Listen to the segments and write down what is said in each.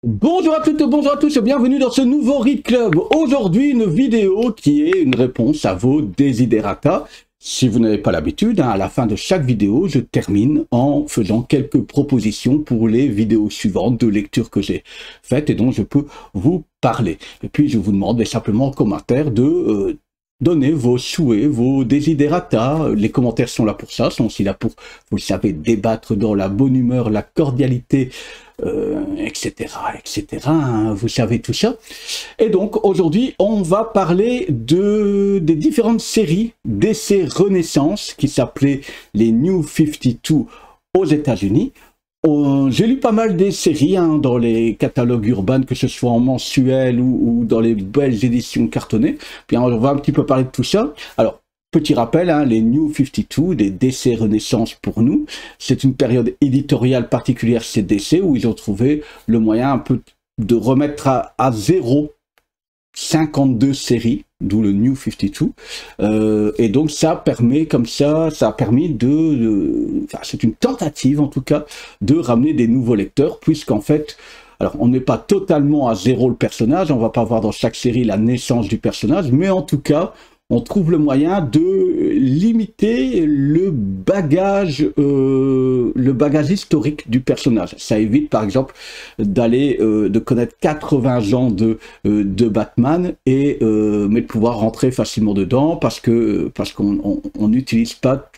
Bonjour à toutes, bonjour à tous et bienvenue dans ce nouveau Read Club. Aujourd'hui, une vidéo qui est une réponse à vos desiderata. Si vous n'avez pas l'habitude, à la fin de chaque vidéo, je termine en faisant quelques propositions pour les vidéos suivantes de lecture que j'ai faites et dont je peux vous parler. Et puis, je vous demande simplement en commentaire de donner vos souhaits, vos desiderata. Les commentaires sont là pour ça, sont aussi là pour, vous le savez, débattre dans la bonne humeur, la cordialité, etc., etc. Hein, vous savez tout ça. Et donc, aujourd'hui, on va parler des différentes séries d'essais Renaissance qui s'appelaient les New 52 aux États-Unis. J'ai lu pas mal des séries dans les catalogues urbains, que ce soit en mensuel ou dans les belles éditions cartonnées. Puis on va un petit peu parler de tout ça. Alors, petit rappel, les New 52, des DC Renaissance pour nous, c'est une période éditoriale particulière chez DC où ils ont trouvé le moyen un peu de remettre à zéro 52 séries, d'où le New 52, et donc ça permet comme ça a permis enfin, c'est une tentative en tout cas, de ramener des nouveaux lecteurs, puisqu'en fait, alors on n'est pas totalement à zéro le personnage, on va pas voir dans chaque série la naissance du personnage, mais en tout cas, on trouve le moyen de limiter le bagage historique du personnage. Ça évite par exemple de connaître 80 ans de Batman mais de pouvoir rentrer facilement dedans parce qu'on n'utilise pas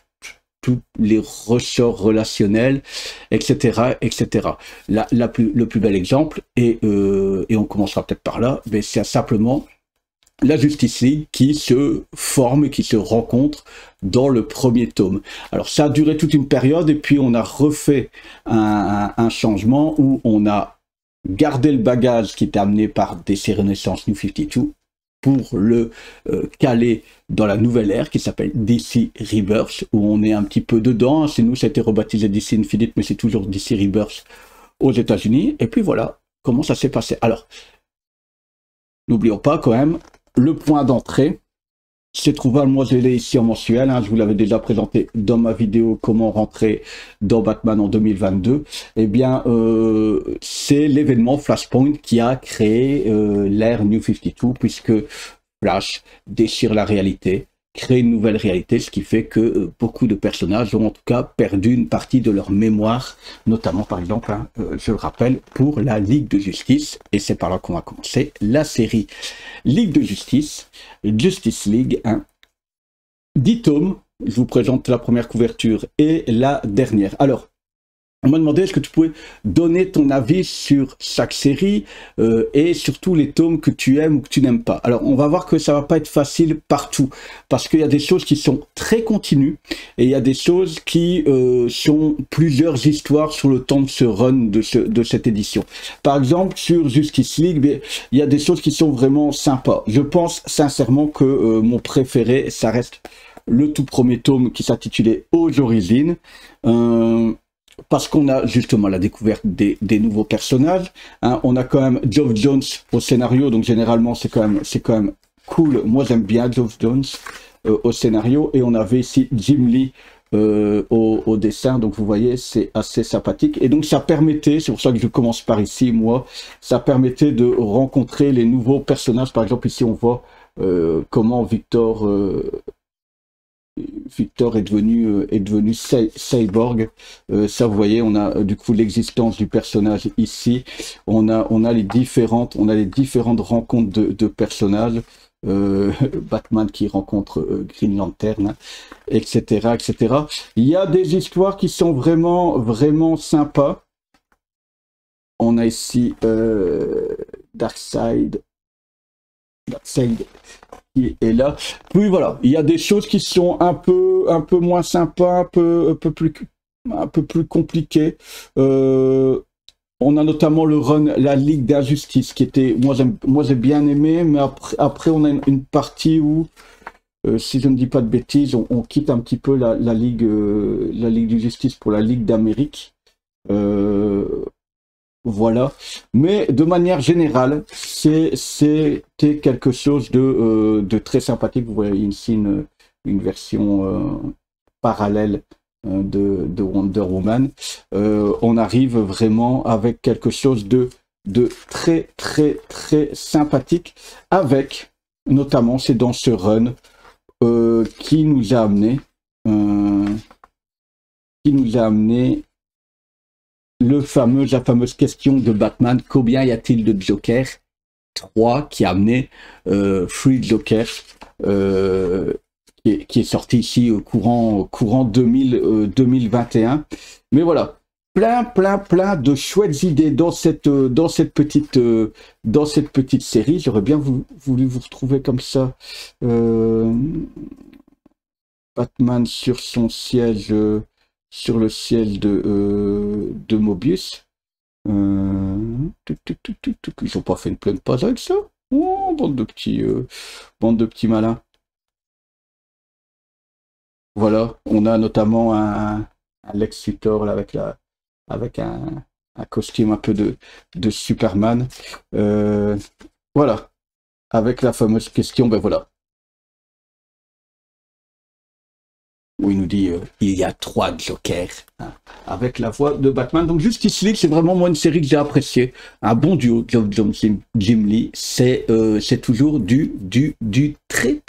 tous les ressorts relationnels, etc., etc. Le plus bel exemple, et on commencera peut-être par là, mais c'est simplement la Justice League qui se forme, qui se rencontre dans le premier tome. Alors ça a duré toute une période et puis on a refait un changement où on a gardé le bagage qui était amené par DC Renaissance New 52 pour le caler dans la nouvelle ère qui s'appelle DC Rebirth, où on est un petit peu dedans. Chez nous, ça a été rebaptisé DC Infinite, mais c'est toujours DC Rebirth aux États-Unis. Et puis voilà comment ça s'est passé. Alors, n'oublions pas quand même, le point d'entrée, c'est trouvable, moi je l'ai ici en mensuel, je vous l'avais déjà présenté dans ma vidéo comment rentrer dans Batman en 2022, eh bien c'est l'événement Flashpoint qui a créé l'ère New 52, puisque Flash déchire la réalité, crée une nouvelle réalité, ce qui fait que beaucoup de personnages ont en tout cas perdu une partie de leur mémoire, notamment par exemple, je le rappelle, pour la Ligue de Justice, et c'est par là qu'on va commencer la série Ligue de Justice, Justice League, 10 tomes, je vous présente la première couverture et la dernière. Alors, on m'a demandé est-ce que tu pouvais donner ton avis sur chaque série et surtout les tomes que tu aimes ou que tu n'aimes pas. Alors on va voir que ça va pas être facile partout parce qu'il y a des choses qui sont très continues et il y a des choses qui sont plusieurs histoires sur le temps de ce run de cette édition. Par exemple sur Justice League, il y a des choses qui sont vraiment sympas. Je pense sincèrement que mon préféré, ça reste le tout premier tome qui s'intitulait Aux Origines. Parce qu'on a justement la découverte des nouveaux personnages, on a quand même Geoff Johns au scénario, donc généralement c'est quand même cool. Moi j'aime bien Geoff Johns au scénario, et on avait ici Jim Lee au dessin, donc vous voyez c'est assez sympathique, et donc ça permettait, c'est pour ça que je commence par ici, moi, ça permettait de rencontrer les nouveaux personnages. Par exemple ici on voit comment Victor est devenu Cyborg. Ça, vous voyez, on a du coup l'existence du personnage ici. On a les différentes rencontres de personnages. Batman qui rencontre Green Lantern, etc., etc. Il y a des histoires qui sont vraiment, vraiment sympas. On a ici Darkseid qui est là. Puis voilà, il y a des choses qui sont un peu moins sympas, un peu plus compliquées. On a notamment le run La Ligue d'Injustice qui était, moi j'ai bien aimé, mais après on a une partie où si je ne dis pas de bêtises, on quitte un petit peu la Ligue de Justice pour la Ligue d'Amérique. Voilà, mais de manière générale, c'était quelque chose de très sympathique. Vous voyez ici une version parallèle de Wonder Woman. On arrive vraiment avec quelque chose de de très sympathique, avec notamment, c'est dans ce run qui nous a amené la fameuse question de Batman, combien y a-t-il de Joker 3, qui a amené Free Joker, qui est sorti ici au courant 2021. Mais voilà, plein de chouettes idées dans cette petite série. J'aurais bien voulu vous retrouver comme ça. Batman sur son siège, sur le siège de Mobius. Ils n'ont pas fait une pleine page avec ça. Oh, bande de petits malins. Voilà, on a notamment un Lex Luthor là, avec un costume un peu de Superman. Voilà, avec la fameuse question, ben voilà. Où il nous dit il y a 3 Jokers, hein, avec la voix de Batman. Donc Justice League, c'est vraiment moi une série que j'ai appréciée. Un bon duo, Geoff Johns et Jim Lee, c'est toujours du très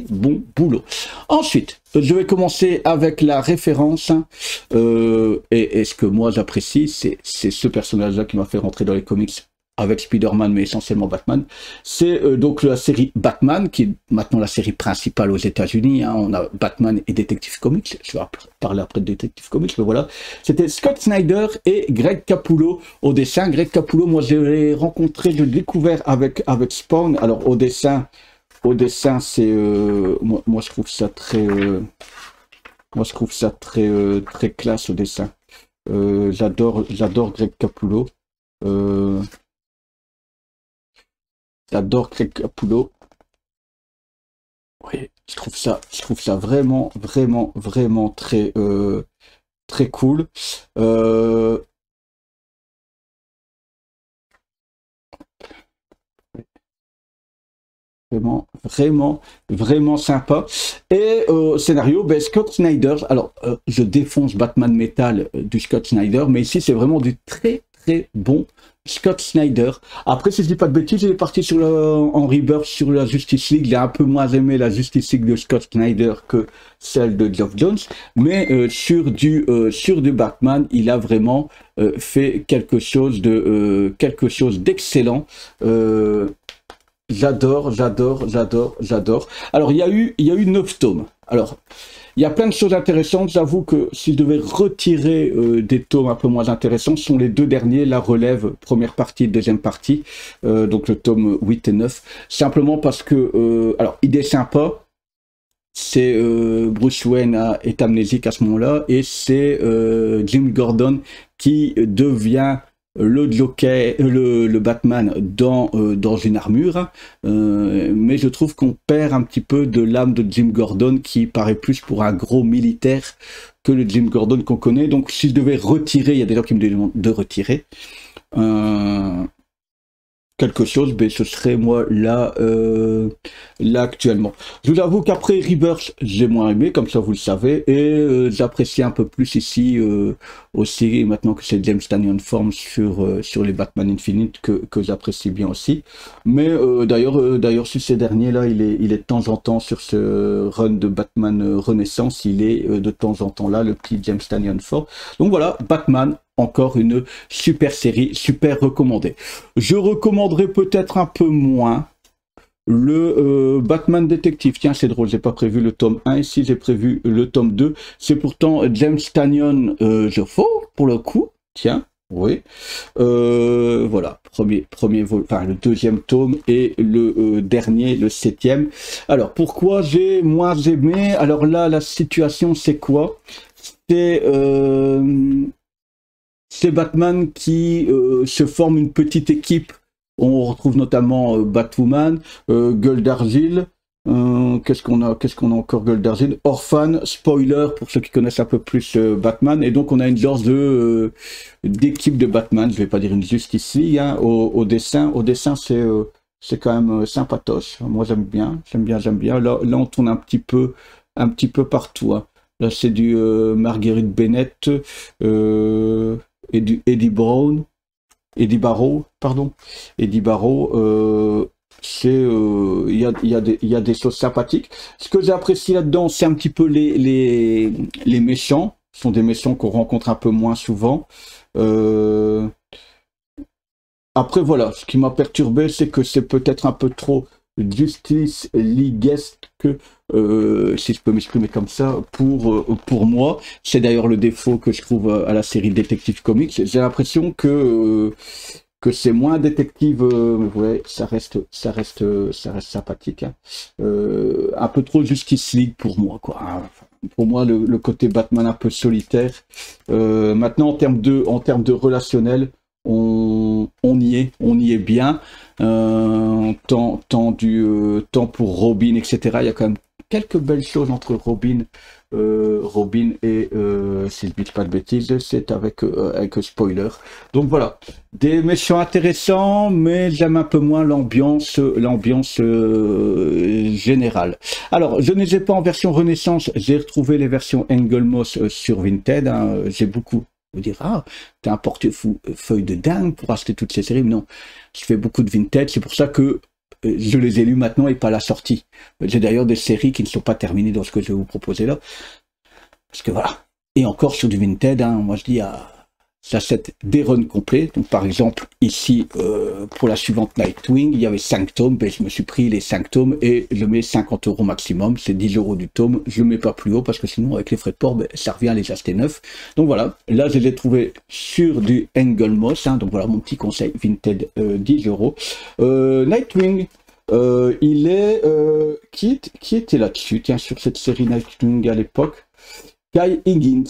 bon boulot. Ensuite, je vais commencer avec la référence, hein, et ce que moi j'apprécie, c'est ce personnage-là qui m'a fait rentrer dans les comics avec Spider-Man, mais essentiellement Batman. C'est donc la série Batman, qui est maintenant la série principale aux États-Unis. Hein. On a Batman et Detective Comics. Je vais parler après de Detective Comics, mais voilà. C'était Scott Snyder et Greg Capullo au dessin. Greg Capullo, moi je l'ai rencontré, je l'ai découvert avec Spawn. Alors au dessin, c'est moi je trouve ça très très classe au dessin. J'adore Greg Capullo. J'adore Greg Capullo. Oui, je trouve ça vraiment très cool. Vraiment sympa. Et scénario, ben, Scott Snyder. Alors, je défonce Batman Metal du Scott Snyder, mais ici c'est vraiment du très bon Scott Snyder. Après, si je dis pas de bêtises, il est parti en Rebirth sur la Justice League. Il a un peu moins aimé la Justice League de Scott Snyder que celle de Geoff Johns, mais sur du Batman, il a vraiment fait quelque chose d'excellent. J'adore. Alors, il y a eu 9 tomes. Alors, il y a plein de choses intéressantes. J'avoue que si je devais retirer des tomes un peu moins intéressants, ce sont les 2 derniers, La Relève, première partie, deuxième partie, donc le tome 8 et 9. Simplement parce que, alors, idée sympa, c'est Bruce Wayne est amnésique à ce moment-là, et c'est Jim Gordon qui devient le Joker, le Batman dans une armure, mais je trouve qu'on perd un petit peu de l'âme de Jim Gordon, qui paraît plus pour un gros militaire que le Jim Gordon qu'on connaît. Donc si je devais retirer, il y a des gens qui me demandent de retirer quelque chose, mais ce serait moi là actuellement. Je vous avoue qu'après Rebirth, j'ai moins aimé, comme ça vous le savez, et j'apprécie un peu plus ici aussi, maintenant que c'est James Tynion Form sur les Batman Infinite que j'apprécie bien aussi. Mais d'ailleurs sur ces derniers là, il est de temps en temps sur ce run de Batman Renaissance, il est de temps en temps là, le petit James Tynion Form. Donc voilà, Batman, encore une super série, super recommandée. Je recommanderais peut-être un peu moins le Batman Détective. Tiens, c'est drôle, j'ai pas prévu le tome 1 ici, j'ai prévu le tome 2. C'est pourtant James Tynion Geoffo, pour le coup. Tiens, oui. Voilà, premier enfin le 2e tome et le dernier, le 7e. Alors, pourquoi j'ai moins aimé? Alors là, la situation, c'est quoi? C'est Batman qui se forme une petite équipe. On retrouve notamment Batwoman, Gueule d'Argile. Qu'est-ce qu'on a encore? Gueule d'Argile, Orphan, spoiler pour ceux qui connaissent un peu plus Batman. Et donc on a une genre d'équipe de Batman. Je vais pas dire une Justice League, hein, au dessin. Au dessin, c'est quand même sympatoche. Moi j'aime bien. Là on tourne un petit peu partout. Hein. Là c'est du Marguerite Bennett. Et du Eddie Brown. Eddie Barrow, pardon. Eddie Barrow, il y a des choses sympathiques. Ce que j'ai apprécié là-dedans, c'est un petit peu les méchants. Ce sont des méchants qu'on rencontre un peu moins souvent. Après, voilà, ce qui m'a perturbé, c'est que c'est peut-être un peu trop Justice Leaguesque, si je peux m'exprimer comme ça, pour moi. C'est d'ailleurs le défaut que je trouve à la série Detective Comics. J'ai l'impression que c'est moins détective, ouais, ça reste sympathique, hein. Un peu trop Justice League pour moi, quoi. Pour moi, le côté Batman un peu solitaire. Maintenant, en termes de relationnel, on y est bien. Tant pour Robin, etc. Il y a quand même quelques belles choses entre Robin et si je ne dis pas de bêtises, c'est avec spoiler. Donc voilà, des méchants intéressants, mais j'aime un peu moins l'ambiance générale. Alors, je ne les ai pas en version Renaissance, j'ai retrouvé les versions Engelmoss sur Vinted, hein. J'ai beaucoup. Vous dire, ah, t'as un portefeuille de dingue pour acheter toutes ces séries. Non, je fais beaucoup de Vinted, c'est pour ça que je les ai lus maintenant et pas à la sortie. J'ai d'ailleurs des séries qui ne sont pas terminées dans ce que je vais vous proposer là. Parce que voilà. Et encore sur du Vinted, hein, moi je dis, j'achète des runs complets. Donc par exemple, ici, pour la suivante Nightwing, il y avait 5 tomes. Ben, je me suis pris les 5 tomes et je mets 50 € maximum. C'est 10 € du tome. Je ne mets pas plus haut parce que sinon, avec les frais de port, ben, ça revient à les acheter neufs. Donc voilà, là, je les ai trouvés sur du Engelmoss. Hein, donc voilà, mon petit conseil Vinted, 10 €. Nightwing, il est... qui était là-dessus, tiens, sur cette série Nightwing à l'époque? Kai Higgins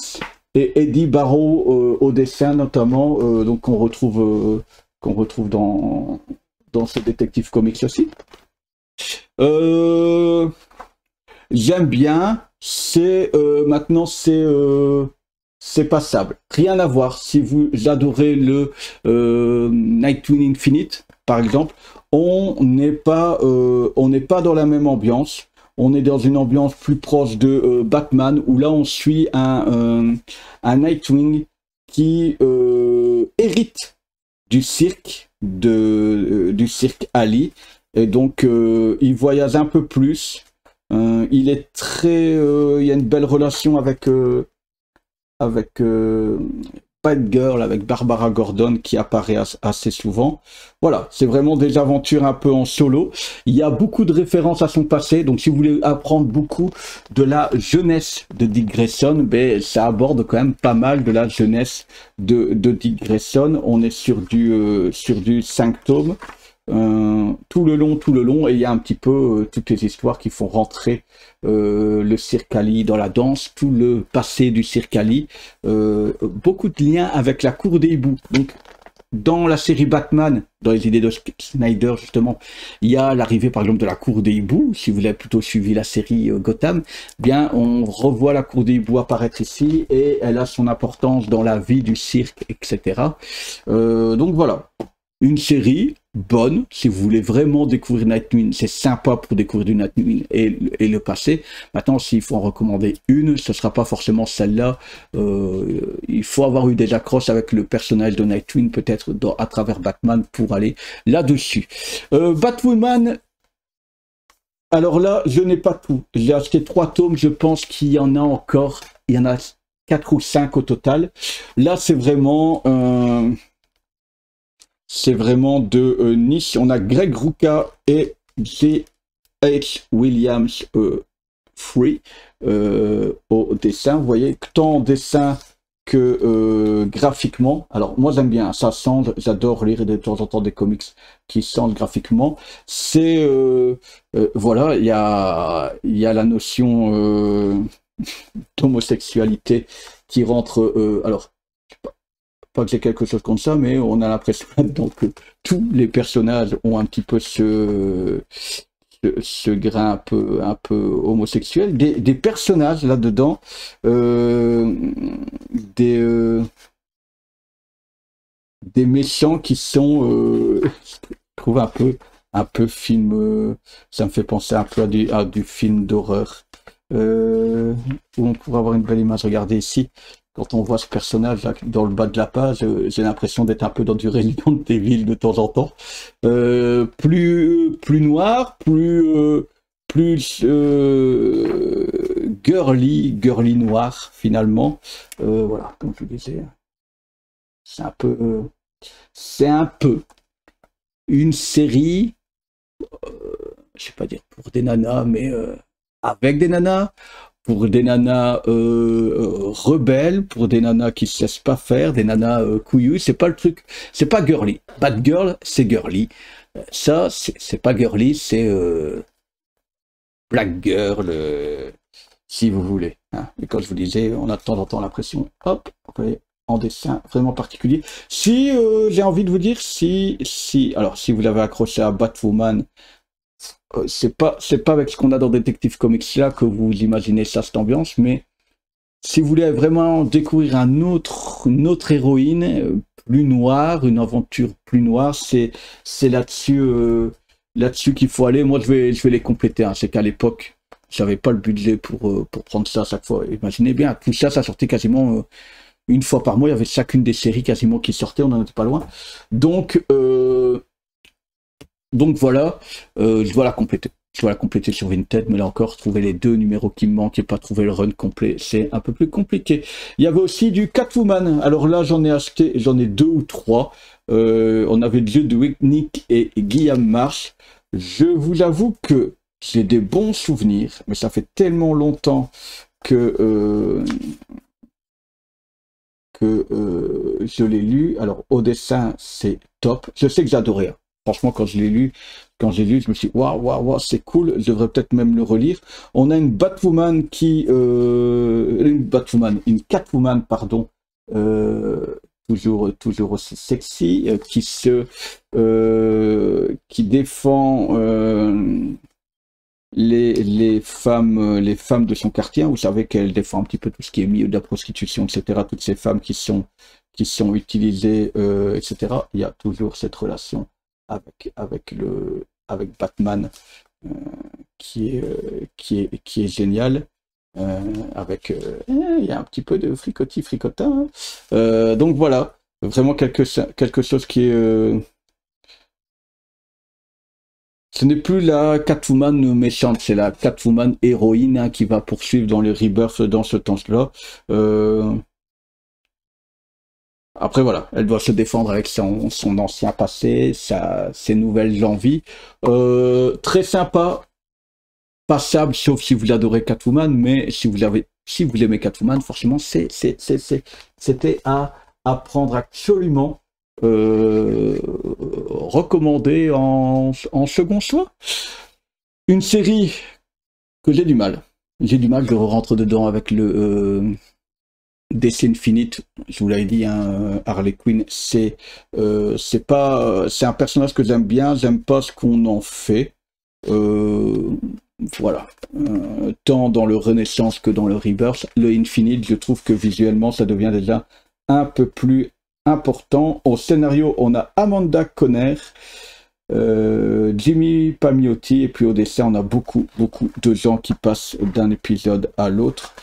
et Eddie Barrow au dessin notamment, donc qu'on retrouve dans ce Detective Comics aussi. J'aime bien, maintenant c'est passable, rien à voir. Si vous adorez le Nightwing Infinite par exemple, on n'est pas dans la même ambiance. On est dans une ambiance plus proche de Batman, où là on suit un Nightwing qui hérite du cirque Ali, et donc il voyage un peu plus. Il est il y a une belle relation avec Batgirl, avec Barbara Gordon qui apparaît assez souvent. Voilà, c'est vraiment des aventures un peu en solo. Il y a beaucoup de références à son passé, donc si vous voulez apprendre beaucoup de la jeunesse de Dick Grayson, ben, ça aborde quand même pas mal de la jeunesse de Dick Grayson. On est sur du 5 tomes. Tout le long, et il y a un petit peu toutes les histoires qui font rentrer le Cirque Ali dans la danse, tout le passé du Cirque Ali, beaucoup de liens avec la cour des hiboux. Donc, dans la série Batman, dans les idées de Snyder justement, il y a l'arrivée par exemple de la cour des hiboux. Si vous avez plutôt suivi la série Gotham, bien on revoit la cour des hiboux apparaître ici, et elle a son importance dans la vie du cirque, etc. Donc voilà. Une série bonne, si vous voulez vraiment découvrir Nightwing, c'est sympa pour découvrir du Nightwing et le passé. Maintenant, s'il faut en recommander une, ce ne sera pas forcément celle-là. Il faut avoir eu des accroches avec le personnage de Nightwing, peut-être à travers Batman, pour aller là-dessus. Batwoman, alors là, je n'ai pas tout. J'ai acheté 3 tomes, je pense qu'il y en a encore. Il y en a 4 ou 5 au total. Là, c'est vraiment de niche. On a Greg Rucka et J.H. Williams Free au dessin. Vous voyez, tant en dessin que graphiquement. Alors moi j'aime bien, ça sent, j'adore lire de temps en temps des comics qui sentent graphiquement. C'est voilà, il y a la notion d'homosexualité qui rentre. Alors pas que j'ai quelque chose contre ça, mais on a l'impression maintenant que tous les personnages ont un petit peu ce grain un peu homosexuel. Des personnages là-dedans, des méchants qui sont, je trouve un peu film, ça me fait penser un peu à du film d'horreur. Où on pourrait avoir une belle image, regardez ici. quand on voit ce personnage là, dans le bas de la page, j'ai l'impression d'être un peu dans du Resident Evil de temps en temps. Plus noir, plus girly noir finalement. Voilà, comme je vous disais, c'est un peu une série, je sais pas dire pour des nanas, mais avec des nanas, pour des nanas rebelles, pour des nanas qui se laissent pas faire, des nanas couillues, c'est pas le truc, c'est pas girly. Bad Girl, c'est girly. Ça, c'est pas girly, c'est Black Girl, si vous voulez. Hein. Et quand je vous disais, on a de temps en temps l'impression, hop, vous voyez, en dessin vraiment particulier. Si j'ai envie de vous dire, alors si vous l'avez accroché à Batwoman, c'est pas avec ce qu'on a dans Detective Comics là que vous imaginez ça, cette ambiance, mais si vous voulez vraiment découvrir une autre héroïne plus noire, une aventure plus noire, c'est là-dessus qu'il faut aller. Moi, je vais les compléter. Hein. C'est qu'à l'époque, j'avais pas le budget pour prendre ça à chaque fois. Imaginez bien, tout ça, ça sortait quasiment une fois par mois. Il y avait chacune des séries quasiment qui sortaient. On n'en était pas loin. Donc voilà, je dois la compléter. Je dois la compléter sur Vinted, mais là encore, trouver les 2 numéros qui me manquent et pas trouver le run complet, c'est un peu plus compliqué. Il y avait aussi du Catwoman. Alors là, j'en ai acheté, j'en ai 2 ou 3. On avait de Nick et Guillaume Marsh. Je vous avoue que j'ai des bons souvenirs, mais ça fait tellement longtemps que je l'ai lu. Alors, au dessin, c'est top. Je sais que j'adorais. Hein. Franchement, quand j'ai lu, je me suis dit, waouh, c'est cool, je devrais peut-être même le relire. On a une Batwoman une Catwoman, pardon, toujours aussi sexy, qui défend les femmes de son quartier. Vous savez qu'elle défend un petit peu tout ce qui est milieu de la prostitution, etc. Toutes ces femmes qui sont utilisées, etc. Il y a toujours cette relation avec Batman qui est génial. Il y a un petit peu de fricotin. Donc voilà, vraiment quelque chose qui est ce n'est plus la Catwoman méchante, c'est la Catwoman héroïne hein, qui va poursuivre dans les rebirths dans ce temps-là. Après voilà, elle doit se défendre avec son ancien passé, ses nouvelles envies. Très sympa, passable, sauf si vous adorez Catwoman, mais si vous aimez Catwoman, forcément c'était à prendre absolument. Recommandé en second choix. Une série que j'ai du mal. Je rentre dedans avec le DC Infinite. Je vous l'avais dit, hein, Harley Quinn, c'est un personnage que j'aime bien. J'aime pas ce qu'on en fait. Voilà. Tant dans le Renaissance que dans le Rebirth. Le Infinite, je trouve que visuellement, ça devient déjà un peu plus important. Au scénario, on a Amanda Conner, Jimmy Palmiotti, et puis au dessin, on a beaucoup de gens qui passent d'un épisode à l'autre.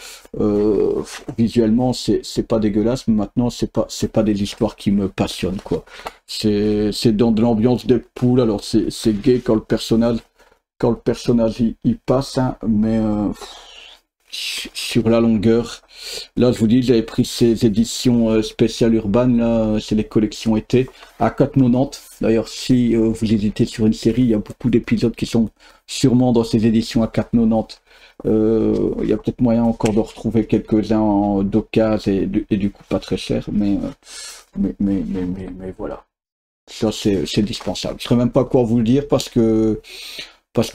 Visuellement, c'est pas dégueulasse, mais maintenant, c'est pas des histoires qui me passionnent, quoi. C'est dans de l'ambiance des poules, alors c'est gay quand le personnage il passe, hein, mais sur la longueur. Là, je vous dis, j'avais pris ces éditions spéciales urbaines, là, c'est les collections été, à 4,90. D'ailleurs, si vous hésitez sur une série, il y a beaucoup d'épisodes qui sont sûrement dans ces éditions à 4,90. Il y a peut-être moyen encore de retrouver quelques-uns d'occasion et du coup pas très cher, mais voilà. Ça, c'est dispensable. Je ne saurais même pas quoi vous le dire parce que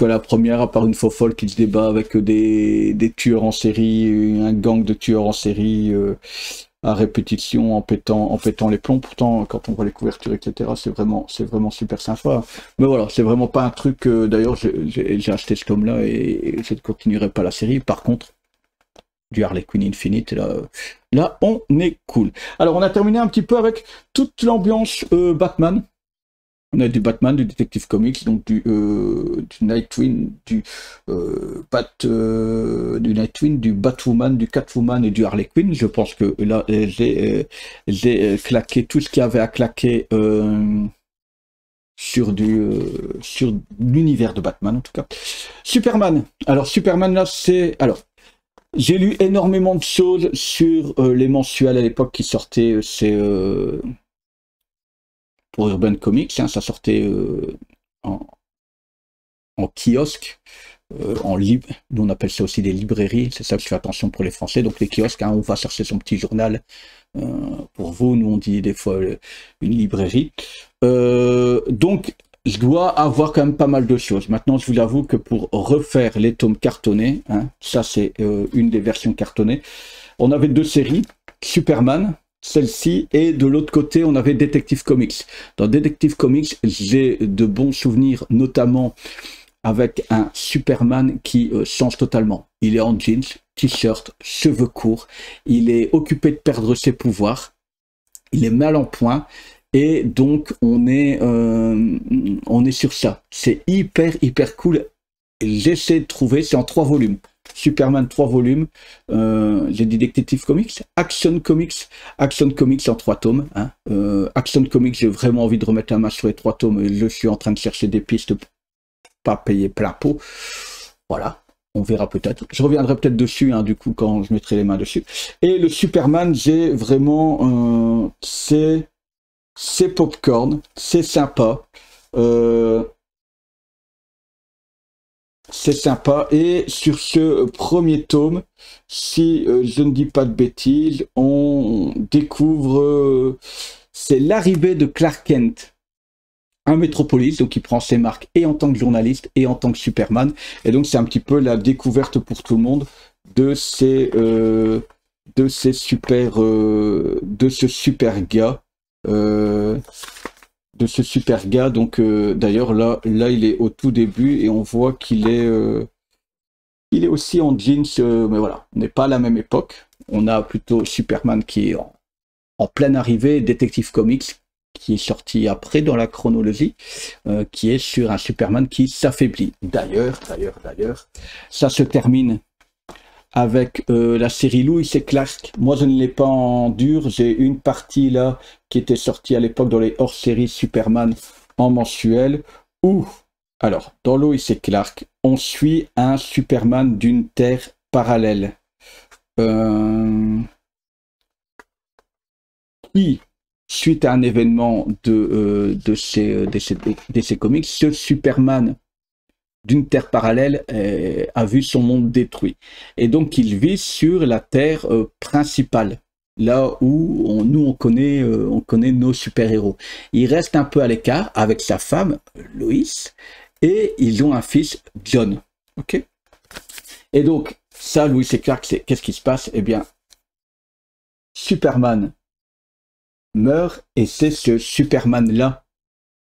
la première, à part une faux folle qui se débat avec des tueurs en série, un gang de tueurs en série à répétition, en pétant les plombs. Pourtant, quand on voit les couvertures, etc., c'est vraiment super sympa. Mais voilà, c'est vraiment pas un truc. D'ailleurs, j'ai acheté ce tome-là et je ne continuerai pas la série. Par contre, du Harley Quinn Infinite, là, on est cool. Alors, on a terminé un petit peu avec toute l'ambiance Batman. On a du Batman, du Detective Comics, donc du Nightwing, du Nightwing, du Batwoman, du Catwoman et du Harley Quinn. Je pense que là, j'ai claqué tout ce qu'il y avait à claquer sur l'univers de Batman, en tout cas. Superman. Alors, Superman, là, c'est... Alors, j'ai lu énormément de choses sur les mensuels à l'époque qui sortaient, pour Urban Comics, hein, ça sortait en kiosque, nous on appelle ça aussi des librairies, c'est ça que je fais attention pour les Français, donc les kiosques, hein, on va chercher son petit journal, pour vous, nous on dit des fois une librairie. Donc je dois avoir quand même pas mal de choses. Maintenant je vous avoue que pour refaire les tomes cartonnés, hein, ça c'est une des versions cartonnées, on avait deux séries, Superman, celle-ci, et de l'autre côté, on avait Detective Comics. Dans Detective Comics, j'ai de bons souvenirs, notamment avec un Superman qui change totalement. Il est en jeans, t-shirt, cheveux courts, il est occupé de perdre ses pouvoirs, il est mal en point, et donc on est sur ça. C'est hyper cool. J'essaie de trouver, c'est en 3 volumes. Superman 3 volumes, j'ai dit Detective Comics, Action Comics en 3 tomes. Hein. Action Comics, j'ai vraiment envie de remettre la main sur les 3 tomes et je suis en train de chercher des pistes pour pas payer plein pot. Voilà, on verra peut-être. Je reviendrai peut-être dessus, hein, du coup, quand je mettrai les mains dessus. Et le Superman, j'ai vraiment... c'est popcorn, c'est sympa. C'est sympa, et sur ce premier tome, si je ne dis pas de bêtises, on découvre, c'est l'arrivée de Clark Kent à Metropolis, donc il prend ses marques et en tant que journaliste et en tant que Superman, et donc c'est un petit peu la découverte pour tout le monde de ce super gars. Donc d'ailleurs là il est au tout début et on voit qu'il est aussi en jeans, mais voilà, on n'est pas à la même époque. On a plutôt Superman qui est en pleine arrivée, Detective Comics qui est sorti après dans la chronologie, qui est sur un Superman qui s'affaiblit. D'ailleurs, ça se termine avec la série Lois et Clark. Moi je ne l'ai pas en dur, j'ai une partie là qui était sortie à l'époque dans les hors-séries Superman en mensuel, où, alors, dans Lois et Clark, on suit un Superman d'une terre parallèle, qui, suite à un événement de ces comics, ce Superman d'une terre parallèle a vu son monde détruit. Et donc il vit sur la terre principale, là où nous on connaît nos super-héros. Il reste un peu à l'écart avec sa femme, Lois, et ils ont un fils, John. Ok. Et donc, ça, Lois et Clark, qu'est-ce qui se passe? Eh bien, Superman meurt, et c'est ce Superman-là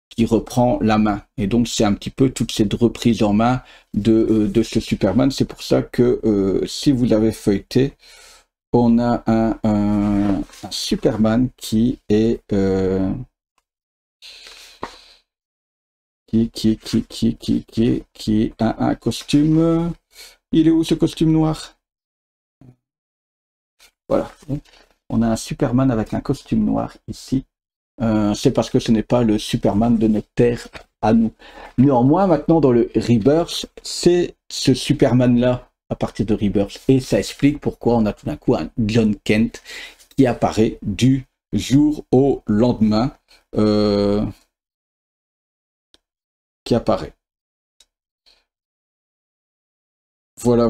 qui reprend la main. Et donc c'est un petit peu toute cette reprise en main de ce Superman. C'est pour ça que si vous l'avez feuilleté, on a un Superman qui est qui a un costume. Il est où ce costume noir? Voilà. On a un Superman avec un costume noir ici. C'est parce que ce n'est pas le Superman de notre terre à nous. Néanmoins, maintenant dans le Rebirth, c'est ce Superman-là à partir de Rebirth. Et ça explique pourquoi on a tout d'un coup un John Kent qui apparaît du jour au lendemain. Qui apparaît. Voilà.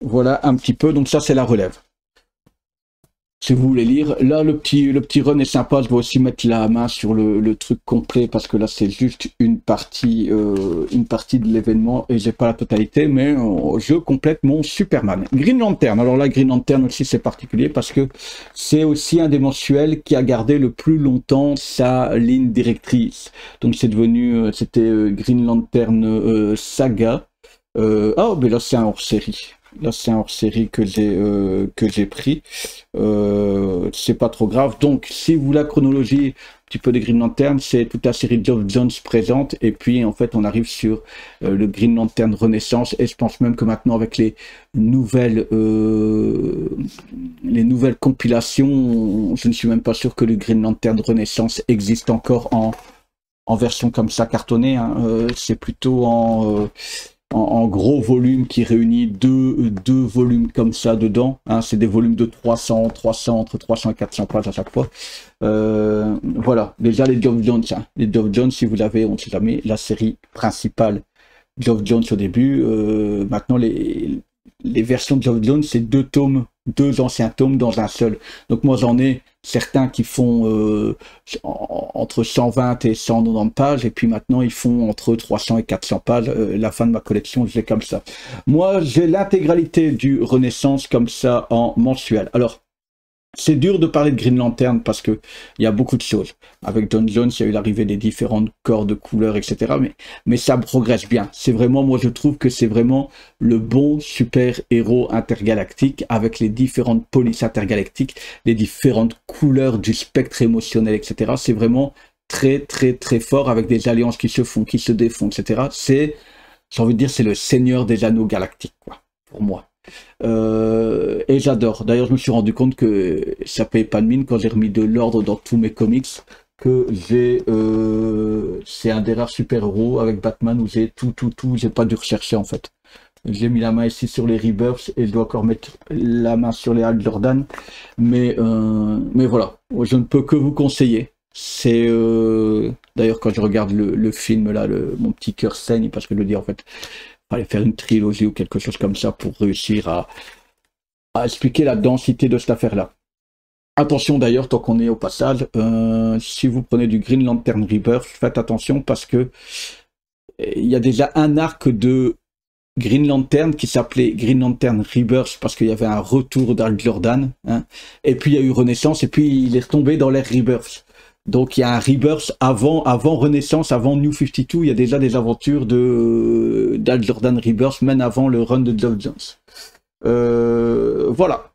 Voilà un petit peu. Donc ça, c'est la relève. Si vous voulez lire, là le petit run est sympa. Je vais aussi mettre la main sur le truc complet parce que là c'est juste une partie de l'événement et j'ai pas la totalité, mais je complète mon Superman. Green Lantern, alors là Green Lantern aussi c'est particulier parce que c'est aussi un des mensuels qui a gardé le plus longtemps sa ligne directrice. Donc c'est devenu, c'était Green Lantern Saga. Oh mais là c'est un hors-série. Là, c'est un hors-série que j'ai pris. C'est pas trop grave. Donc, si vous la chronologie un petit peu des Green Lantern, c'est toute la série de Geoff Johns présente. Et puis, en fait, on arrive sur le Green Lantern Renaissance. Et je pense même que maintenant, avec les nouvelles compilations, je ne suis même pas sûr que le Green Lantern Renaissance existe encore en version comme ça cartonnée. Hein. C'est plutôt en gros volume qui réunit deux volumes comme ça dedans. Hein. C'est des volumes de 300, entre 300 et 400 pages à chaque fois. Voilà, déjà les Geoff Johns. Hein. Les Geoff Johns, si vous avez, on ne sait jamais, la série principale Geoff Johns au début. Maintenant, les versions de Geoff Johns, c'est deux anciens tomes dans un seul. Donc moi, j'en ai certains qui font entre 120 et 190 pages, et puis maintenant ils font entre 300 et 400 pages. La fin de ma collection, je l'ai comme ça. Moi, j'ai l'intégralité du Renaissance comme ça en mensuel. Alors, c'est dur de parler de Green Lantern parce que il y a beaucoup de choses. Avec John Jones, il y a eu l'arrivée des différentes corps de couleurs, etc. Mais ça progresse bien. C'est vraiment, moi je trouve que c'est vraiment le bon super-héros intergalactique avec les différentes polices intergalactiques, les différentes couleurs du spectre émotionnel, etc. C'est vraiment très très très fort avec des alliances qui se font, qui se défont, etc. C'est, j'ai envie de dire, c'est le Seigneur des Anneaux galactiques, quoi, pour moi. Et j'adore. D'ailleurs, je me suis rendu compte que ça paye pas de mine quand j'ai remis de l'ordre dans tous mes comics, que c'est un des rares super-héros avec Batman où j'ai tout, j'ai pas dû rechercher en fait. J'ai mis la main ici sur les Rebirths et je dois encore mettre la main sur les Hal Jordan. Mais voilà, je ne peux que vous conseiller. C'est d'ailleurs quand je regarde le film là, mon petit cœur saigne parce que je le dis en fait. Fallait faire une trilogie ou quelque chose comme ça pour réussir à expliquer la densité de cette affaire-là. Attention d'ailleurs, tant qu'on est au passage, si vous prenez du Green Lantern Rebirth, faites attention parce que il y a déjà un arc de Green Lantern qui s'appelait Green Lantern Rebirth parce qu'il y avait un retour d'Hal Jordan, hein, et puis il y a eu Renaissance, et puis il est retombé dans l'ère Rebirth. Donc il y a un Rebirth avant Renaissance, avant New 52, il y a déjà des aventures d'Hal Jordan Rebirth, même avant le run de Geoff Johns. Voilà.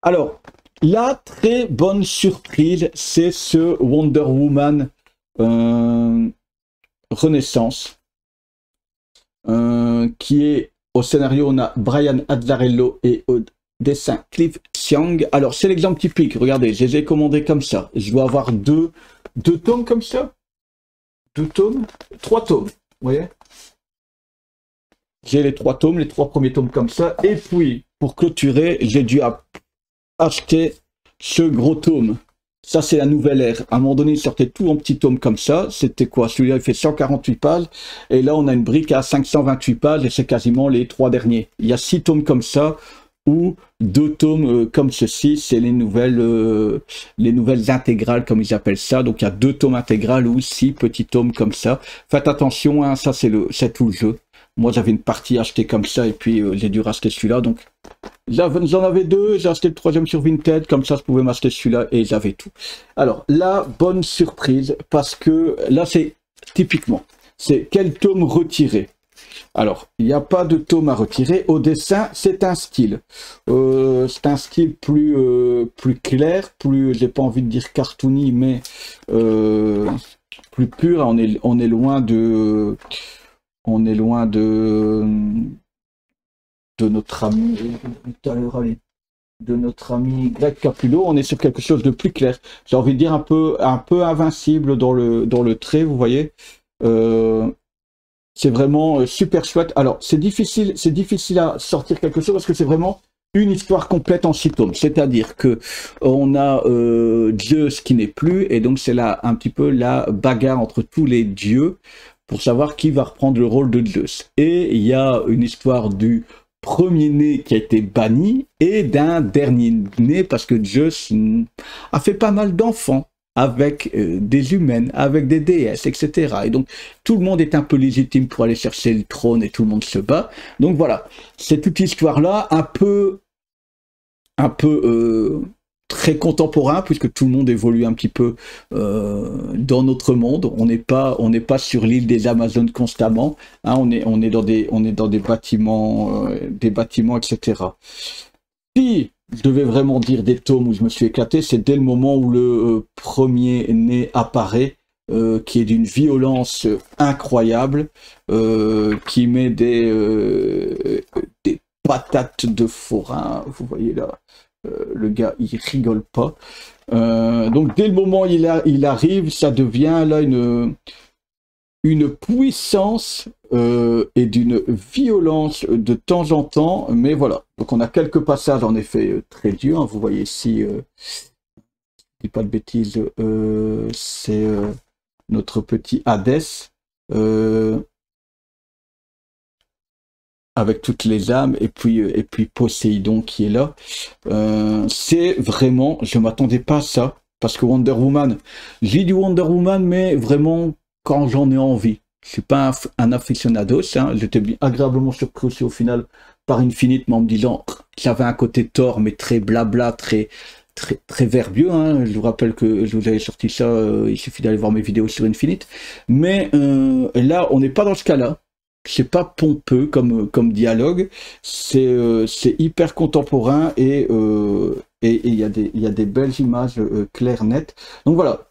Alors, la très bonne surprise, c'est ce Wonder Woman Renaissance, qui est au scénario, on a Brian Azzarello et au dessin Cliff Chiang. Alors c'est l'exemple typique, regardez, je les ai commandés comme ça. Je dois avoir deux tomes comme ça. 3 tomes, vous voyez. J'ai les 3 tomes, les 3 premiers tomes comme ça. Et puis, pour clôturer, j'ai dû acheter ce gros tome. Ça, c'est la nouvelle ère. À un moment donné, il sortait tout en petits tomes comme ça. C'était quoi? Celui-là, il fait 148 pages. Et là, on a une brique à 528 pages et c'est quasiment les 3 derniers. Il y a 6 tomes comme ça ou 2 tomes comme ceci. C'est les nouvelles intégrales, comme ils appellent ça. Donc, il y a 2 tomes intégrales ou 6 petits tomes comme ça. Faites attention, hein, ça, c'est tout le jeu. Moi, j'avais une partie achetée comme ça et puis j'ai dû racheter celui-là. Donc, j'en avais 2, j'ai acheté le 3e sur Vinted, comme ça je pouvais m'acheter celui-là et j'avais tout. Alors, la bonne surprise, parce que là c'est typiquement, c'est quel tome retirer. Alors, il n'y a pas de tome à retirer. Au dessin, c'est un style. C'est un style plus clair, plus, j'ai pas envie de dire cartoony, mais plus pur. On est loin de... de notre ami Greg Capullo. On est sur quelque chose de plus clair. J'ai envie de dire un peu invincible dans le trait, vous voyez. C'est vraiment super chouette. Alors c'est difficile à sortir quelque chose parce que c'est vraiment une histoire complète en 6 tomes. C'est-à-dire que on a Zeus qui n'est plus, et donc c'est là un petit peu la bagarre entre tous les dieux pour savoir qui va reprendre le rôle de Zeus. Et il y a une histoire du premier-né qui a été banni et d'un dernier-né parce que Zeus a fait pas mal d'enfants avec des humaines, avec des déesses, etc. Et donc tout le monde est un peu légitime pour aller chercher le trône et tout le monde se bat. Donc voilà, c'est toute l'histoire-là un peu très contemporain, puisque tout le monde évolue un petit peu dans notre monde. On n'est pas sur l'île des Amazones constamment. Hein, on est dans des bâtiments, etc. Si je devais vraiment dire des tomes où je me suis éclaté, c'est dès le moment où le premier-né apparaît, qui est d'une violence incroyable, qui met des patates de forain. Vous voyez là, le gars, il rigole pas. Donc dès le moment où il arrive, ça devient là une puissance et d'une violence de temps en temps, mais voilà. Donc on a quelques passages en effet très durs, hein. Vous voyez ici, je dis pas de bêtises, c'est notre petit Hadès, avec toutes les âmes, et puis Poséidon qui est là. C'est vraiment, je m'attendais pas à ça, parce que Wonder Woman, j'ai du Wonder Woman, mais vraiment quand j'en ai envie. Je suis pas un aficionados, hein. J'étais agréablement surpris aussi au final par Infinite, mais en me disant qu'il y avait un côté Thor, mais très blabla, très verbieux, hein. Je vous rappelle que je vous avais sorti ça, il suffit d'aller voir mes vidéos sur Infinite. Mais là, on n'est pas dans ce cas-là. C'est pas pompeux comme dialogue, c'est hyper contemporain, et il y a des belles images claires, nettes. Donc voilà.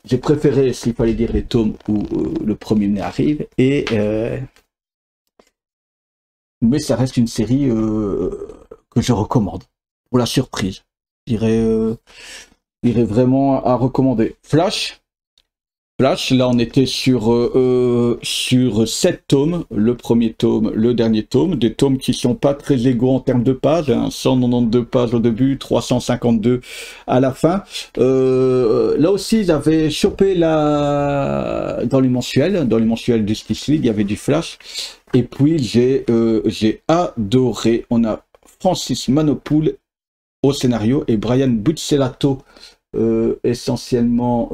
J'ai préféré, s'il fallait dire, les tomes où le premier-né arrive, mais ça reste une série que je recommande, pour la surprise. Je dirais vraiment à recommander. Flash, là on était sur 7 tomes, le premier tome, le dernier tome, des tomes qui sont pas très égaux en termes de pages, hein, 192 pages au début, 352 à la fin. Là aussi ils avaient chopé dans les mensuels Justice League, il y avait du Flash, et puis j'ai adoré. On a Francis Manopoul au scénario et Brian Buccellato essentiellement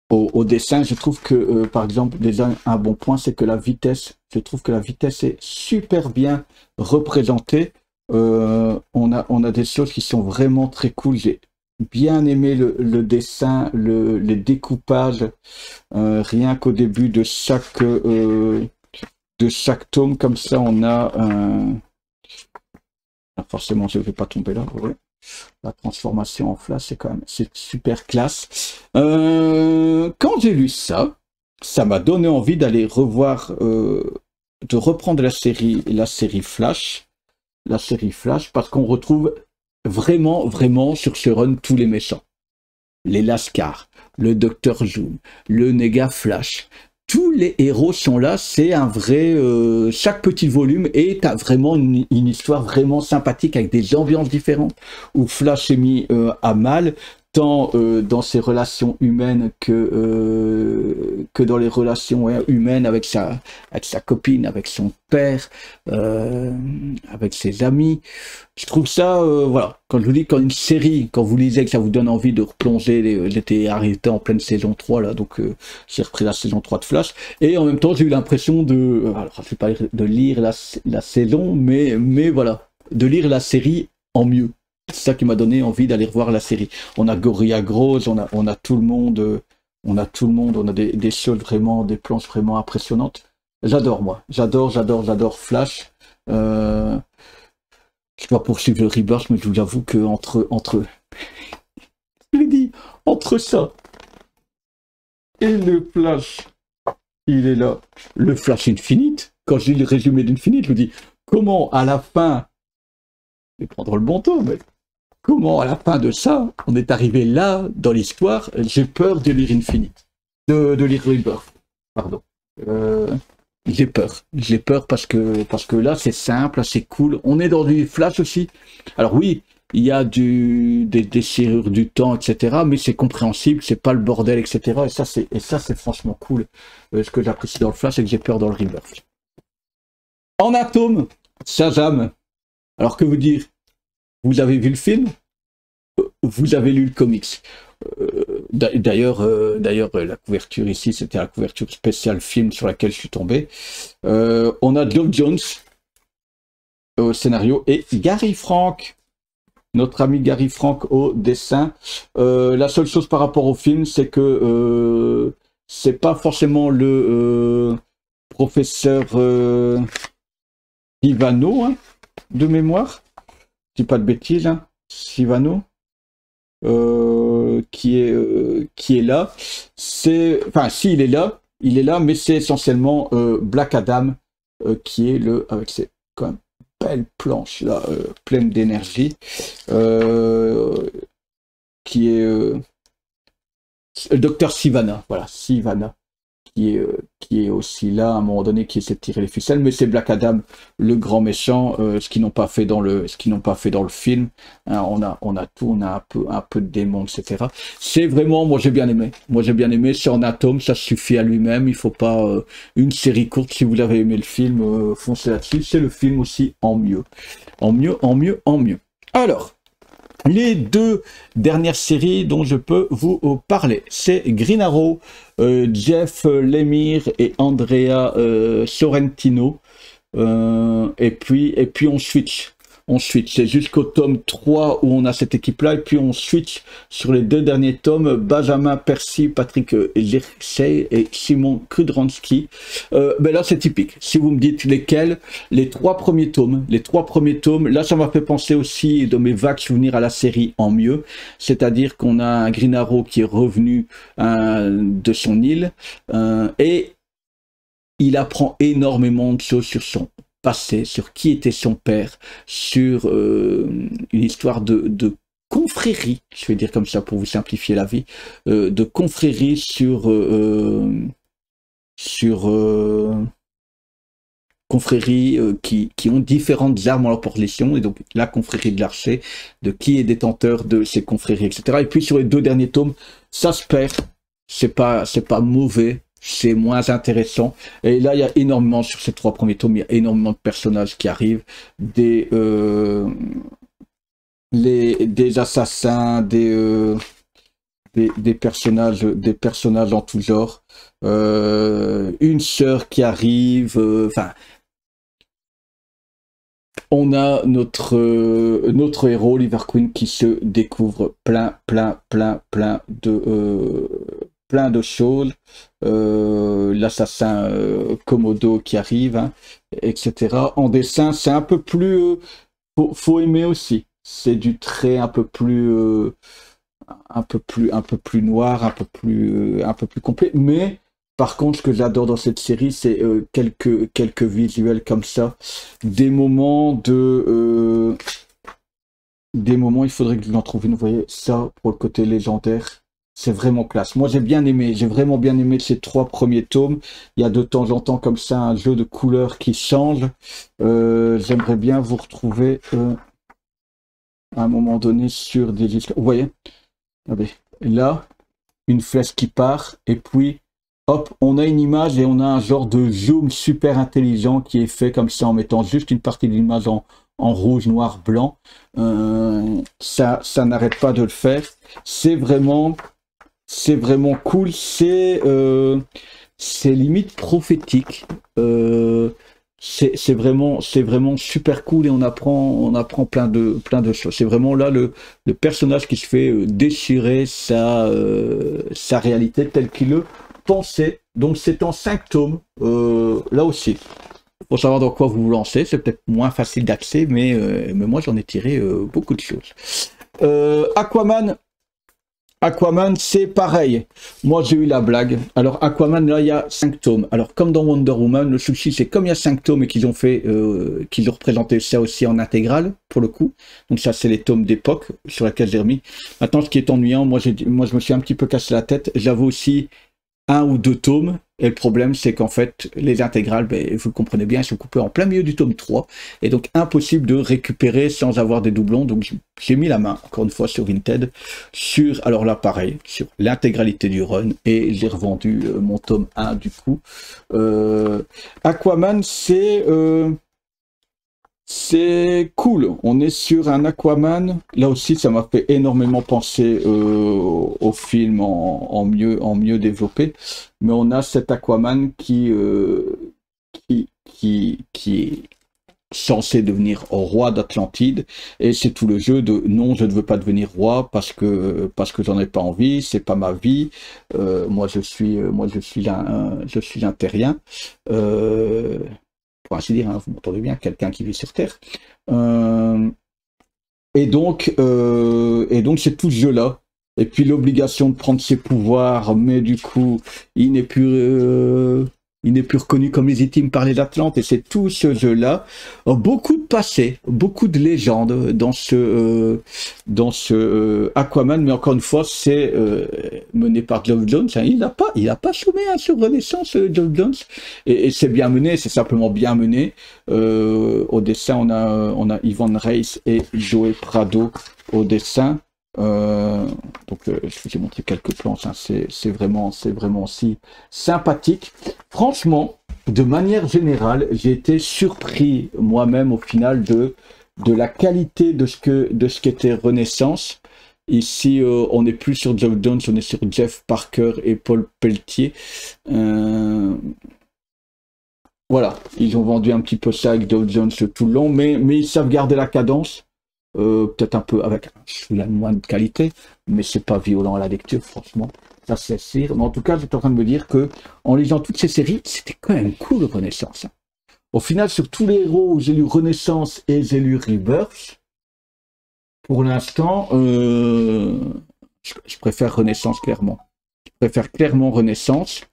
au dessin. Je trouve que, par exemple, déjà un bon point, c'est que je trouve que la vitesse est super bien représentée. On a des choses qui sont vraiment très cool. J'ai bien aimé le dessin, les découpages, rien qu'au début de chaque tome, comme ça, on a forcément, je ne vais pas tomber là. Ouais. La transformation en flash, c'est super classe. Quand j'ai lu ça, ça m'a donné envie d'aller revoir, de reprendre la série Flash, parce qu'on retrouve vraiment sur ce run tous les méchants. Les Lascar, le Dr. Zoom, le Nega Flash. Tous les héros sont là, c'est un vrai... chaque petit volume est vraiment une histoire vraiment sympathique avec des ambiances différentes, où Flash est mis à mal, tant dans ses relations humaines que dans les relations humaines avec sa copine, avec son père, avec ses amis. Je trouve ça, voilà, quand je vous dis, quand vous lisez que ça vous donne envie de replonger, j'étais arrêté en pleine saison 3, là, donc j'ai repris la saison 3 de Flash, et en même temps j'ai eu l'impression alors je ne vais pas de lire la saison, mais voilà, de lire la série en mieux. C'est ça qui m'a donné envie d'aller revoir la série. On a Gorilla Grodd, on a tout le monde, on a des choses vraiment, des planches vraiment impressionnantes. J'adore, moi. J'adore Flash. Je vais pas poursuivre le Rebirth, mais je vous avoue que je l'ai dit, entre ça et le Flash, il est là. Le Flash Infinite, quand je lis le résumé d'Infinite, je me dis, comment à la fin, je vais prendre le bon temps, mais comment à la fin de ça, on est arrivé là dans l'histoire. J'ai peur de lire Infinite, de lire Rebirth, pardon. J'ai peur parce que là c'est simple, c'est cool. On est dans du Flash aussi. Alors oui, il y a des serrures du temps, etc. Mais c'est compréhensible, c'est pas le bordel, etc. Et ça c'est franchement cool. Ce que j'apprécie dans le Flash, c'est que j'ai peur dans le Rebirth. En atome, Shazam. Alors que vous dire? Vous avez vu le film? Vous avez lu le comics? D'ailleurs, la couverture ici, c'était la couverture spéciale film sur laquelle je suis tombé. On a Geoff Johns au scénario et Gary Frank notre ami Gary Frank au dessin. La seule chose par rapport au film, c'est que c'est pas forcément le professeur Ivano, hein, de mémoire. Je dis pas de bêtises, hein. Sivano. Qui est là. Enfin, si, il est là, mais c'est essentiellement Black Adam qui est avec ses quand même belles planches là, pleines d'énergie, qui est le docteur Sivana, voilà, Sivana, qui est aussi là à un moment donné, qui essaie de tirer les ficelles, mais c'est Black Adam, le grand méchant, ce qu'ils n'ont pas fait dans le film. Hein, on a tout, on a un peu de démons, etc. C'est vraiment, moi j'ai bien aimé. C'est en atome, ça suffit à lui-même. Il faut pas une série courte. Si vous avez aimé le film, foncez là-dessus. C'est le film aussi en mieux. Alors, les deux dernières séries dont je peux vous parler, c'est Green Arrow, Jeff Lemire et Andrea Sorrentino, et puis on switch. C'est jusqu'au tome 3 où on a cette équipe-là, et puis on switch sur les deux derniers tomes, Benjamin Percy, Patrick Lirksey et Simon Kudranski. Ben là, c'est typique. Si vous me dites lesquels, les trois premiers tomes, là, ça m'a fait penser aussi de mes vagues souvenirs à la série en mieux, c'est-à-dire qu'on a un Green Arrow qui est revenu de son île, et il apprend énormément de choses sur son passé, sur qui était son père, sur une histoire de confrérie, je vais dire comme ça pour vous simplifier la vie, de confrérie sur confréries qui ont différentes armes en leur possession, et donc la confrérie de l'archer, de qui est détenteur de ces confréries, etc. Et puis sur les deux derniers tomes, ça se perd, c'est pas mauvais, c'est moins intéressant. Et là, il y a énormément, sur ces trois premiers tomes, il y a énormément de personnages qui arrivent, des assassins, des personnages en tout genre, une sœur qui arrive, enfin, on a notre héros, Oliver Queen, qui se découvre plein de choses, l'assassin Komodo qui arrive, hein, etc. En dessin, c'est un peu plus... faut aimer aussi. C'est du trait un peu plus noir, un peu plus complet. Mais par contre, ce que j'adore dans cette série, c'est quelques visuels comme ça, des moments, il faudrait que je l'en trouve une. Vous voyez ça pour le côté légendaire. C'est vraiment classe. Moi, j'ai vraiment bien aimé ces trois premiers tomes. Il y a de temps en temps comme ça un jeu de couleurs qui change. J'aimerais bien vous retrouver à un moment donné sur des histoires. Vous voyez, regardez, là, une flèche qui part, et puis, hop, on a une image et on a un genre de zoom super intelligent qui est fait comme ça en mettant juste une partie de l'image en rouge, noir, blanc. Ça n'arrête pas de le faire. C'est vraiment cool, c'est limite prophétique, c'est vraiment super cool, et on apprend plein de choses. C'est vraiment là le personnage qui se fait déchirer sa réalité telle qu'il le pensait. Donc c'est en 5 tomes, là aussi. Pour savoir dans quoi vous vous lancez, c'est peut-être moins facile d'accès, mais moi j'en ai tiré beaucoup de choses. Aquaman, c'est pareil. Moi, j'ai eu la blague. Alors, Aquaman, là, il y a 5 tomes. Alors, comme dans Wonder Woman, le souci, c'est comme il y a 5 tomes et qu'ils ont représenté ça aussi en intégrale, pour le coup. Donc, ça, c'est les tomes d'époque sur lesquels j'ai remis. Maintenant, ce qui est ennuyant, moi, je me suis un petit peu cassé la tête. J'avais aussi 1 ou 2 tomes. Et le problème, c'est qu'en fait, les intégrales, ben, vous le comprenez bien, elles sont coupées en plein milieu du tome 3. Et donc, impossible de récupérer sans avoir des doublons. Donc, j'ai mis la main, encore une fois, sur Vinted, alors là, pareil, sur l'intégralité du run. Et j'ai revendu mon tome 1, du coup. Aquaman, c'est cool. On est sur un Aquaman. Là aussi, ça m'a fait énormément penser au film en mieux développé. Mais on a cet Aquaman qui censé devenir roi d'Atlantide, et c'est tout le jeu de non, je ne veux pas devenir roi parce que j'en ai pas envie, c'est pas ma vie. Moi je suis un terrien, pour ainsi dire, hein, vous m'entendez bien, quelqu'un qui vit sur Terre. Et donc c'est tout ce jeu-là. Et puis l'obligation de prendre ses pouvoirs, mais du coup, il n'est plus reconnu comme légitime par les Atlantes. Et c'est tout ce jeu-là. Beaucoup de passé, beaucoup de légendes dans ce Aquaman. Mais encore une fois, c'est mené par Geoff Johns. Hein. Il a pas chômé hein, sur Renaissance, Geoff Johns. Et c'est bien mené, c'est simplement bien mené. Au dessin, on a Ivan Reis et Joey Prado au dessin. Donc je vous ai montré quelques planches, hein. C'est vraiment aussi sympathique. Franchement, de manière générale, j'ai été surpris moi-même au final de la qualité de ce qu'était Renaissance. Ici, on n'est plus sur Geoff Johns, on est sur Jeff Parker et Paul Pelletier. Voilà, ils ont vendu un petit peu ça avec Geoff Johns tout le long, mais ils savent garder la cadence. Peut-être un peu avec un moins de qualité, mais c'est pas violent à la lecture, franchement. Ça c'est sûr. Mais en tout cas, j'étais en train de me dire que en lisant toutes ces séries, c'était quand même cool Renaissance. Hein. Au final, sur tous les héros, j'ai lu Renaissance et j'ai lu Rebirth. Pour l'instant, je préfère Renaissance clairement. Je préfère clairement Renaissance.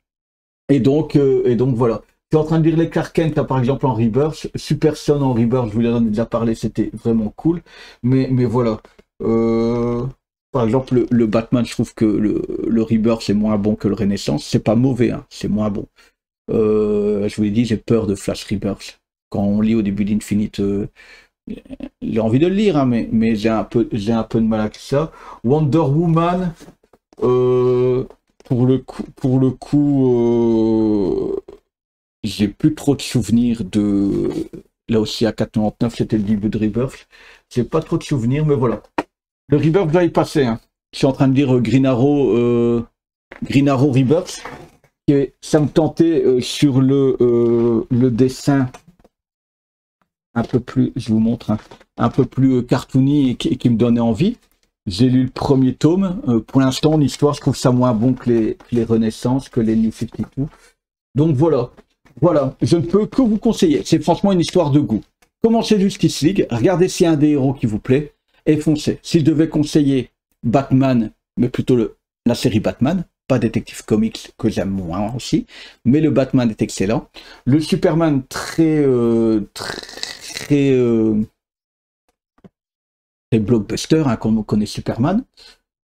Et donc voilà. Je suis en train de lire les Clark Kent, là, par exemple, en Rebirth. Super Son en Rebirth, je vous en ai déjà parlé, c'était vraiment cool. Mais voilà. Par exemple, le Batman, je trouve que le Rebirth, c'est moins bon que le Renaissance. C'est pas mauvais, hein, c'est moins bon. Je vous l'ai dit, j'ai peur de Flash Rebirth. Quand on lit au début d'Infinite, j'ai envie de le lire, hein, mais j'ai un peu de mal avec ça. Wonder Woman, pour le coup j'ai plus trop de souvenirs de... Là aussi, à 4,99, c'était le début de Rebirth. J'ai pas trop de souvenirs, mais voilà. Le Rebirth doit y passer. Hein. Je suis en train de lire Green Arrow Rebirth. Et ça me tentait sur le dessin un peu plus, je vous montre, hein, un peu plus cartoony et qui me donnait envie. J'ai lu le premier tome. Pour l'instant, l'histoire, je trouve ça moins bon que les Renaissances, que les New 52. Donc voilà. Voilà, je ne peux que vous conseiller. C'est franchement une histoire de goût. Commencez Justice League, regardez s'il y a un des héros qui vous plaît, et foncez. Si je devais conseiller Batman, mais plutôt la série Batman, pas Detective Comics, que j'aime moins aussi, mais le Batman est excellent. Le Superman, très blockbuster, hein, comme on connaît Superman.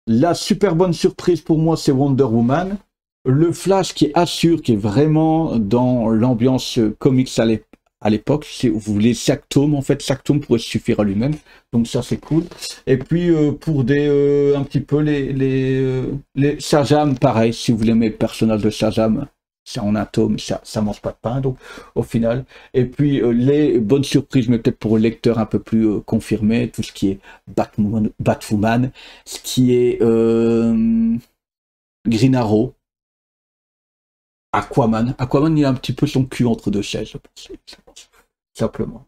La super bonne surprise pour moi, c'est Wonder Woman. Le Flash qui assure, qui est vraiment dans l'ambiance comics à l'époque. Si vous voulez chaque tome, en fait, chaque tome pourrait suffire à lui-même. Donc ça, c'est cool. Et puis, pour un petit peu les Shazam, pareil. Si vous voulez mes personnages de Shazam, c'est en un tome, ça mange pas de pain. Donc, au final. Et puis, les bonnes surprises, mais peut-être pour le lecteur un peu plus confirmé, tout ce qui est Batwoman, ce qui est Green Arrow. Aquaman, il a un petit peu son cul entre deux chaises, je pense. Simplement.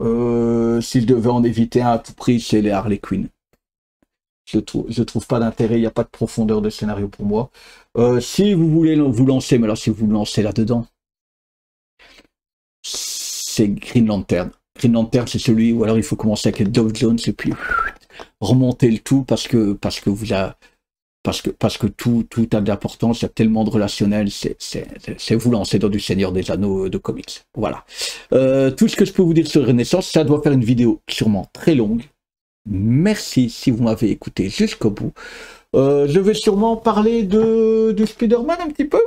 S'il devait en éviter un à tout prix, c'est les Harley Quinn. Je trouve pas d'intérêt, il n'y a pas de profondeur de scénario pour moi. Si vous voulez vous lancer, mais alors si vous vous lancez là-dedans, c'est Green Lantern. Green Lantern, c'est celui où alors il faut commencer avec les Geoff Johns et puis remonter le tout parce que tout a de l'importance, il y a tellement de relationnel, c'est vous lancer dans du Seigneur des Anneaux de comics. Voilà. Tout ce que je peux vous dire sur Renaissance, ça doit faire une vidéo sûrement très longue. Merci si vous m'avez écouté jusqu'au bout. Je vais sûrement parler de Spider-Man un petit peu.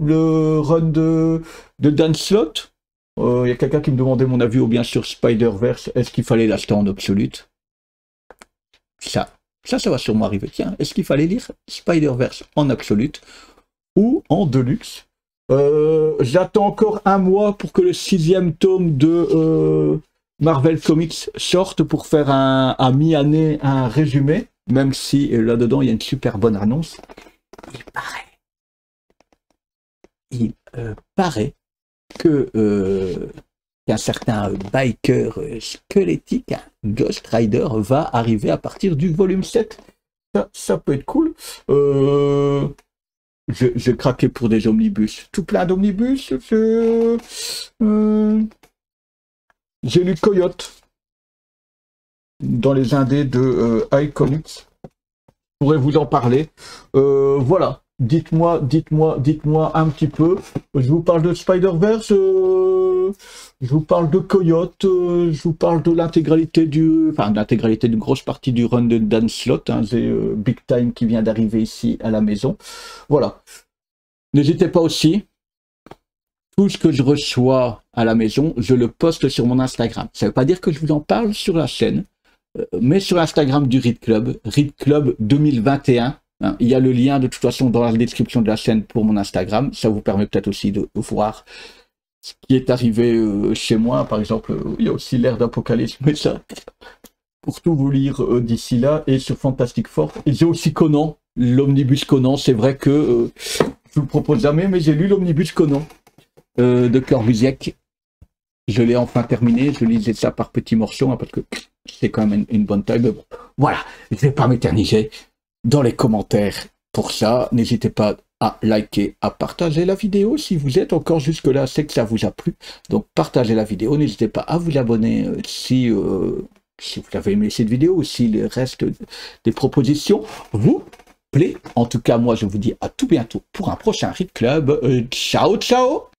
Le run de Dan Slott. Il y a quelqu'un qui me demandait mon avis ou bien sur Spider-Verse. Est-ce qu'il fallait l'acheter en absolute? Ça va sûrement arriver. Tiens, est-ce qu'il fallait lire Spider-Verse en absolute ou en deluxe? J'attends encore un mois pour que le 6e tome de Marvel Comics sorte pour faire à mi-année un résumé, même si là-dedans il y a une super bonne annonce. Il paraît que qu'un certain biker squelettique, un Ghost Rider, va arriver à partir du volume 7. Ça peut être cool. J'ai craqué pour des omnibus. Tout plein d'omnibus. J'ai lu Coyote dans les indés de iComics. Je pourrais vous en parler. Voilà. Dites-moi un petit peu. Je vous parle de Spider-Verse, je vous parle de Coyote, je vous parle de l'intégralité d'une grosse partie du run de Dan Slott. Hein, c'est Big Time qui vient d'arriver ici à la maison. Voilà. N'hésitez pas aussi. Tout ce que je reçois à la maison, je le poste sur mon Instagram. Ça ne veut pas dire que je vous en parle sur la chaîne, mais sur l'Instagram du Read Club 2021. Hein, il y a le lien de toute façon dans la description de la chaîne pour mon Instagram. Ça vous permet peut-être aussi de voir ce qui est arrivé chez moi. Par exemple, il y a aussi l'ère d'Apocalypse, mais ça, pour tout vous lire d'ici là. Et sur Fantastic Four, j'ai aussi Conan, l'omnibus Conan. C'est vrai que je vous le propose jamais, mais j'ai lu l'omnibus Conan de Corbusiek. Je l'ai enfin terminé. Je lisais ça par petits morceaux, hein, parce que c'est quand même une bonne taille. Mais bon, voilà, je ne vais pas m'éterniser dans les commentaires pour ça. N'hésitez pas à liker, à partager la vidéo. Si vous êtes encore jusque-là, c'est que ça vous a plu. Donc partagez la vidéo. N'hésitez pas à vous abonner si vous avez aimé cette vidéo ou si le reste des propositions vous plaît. En tout cas, moi, je vous dis à tout bientôt pour un prochain Read Club. Ciao, ciao!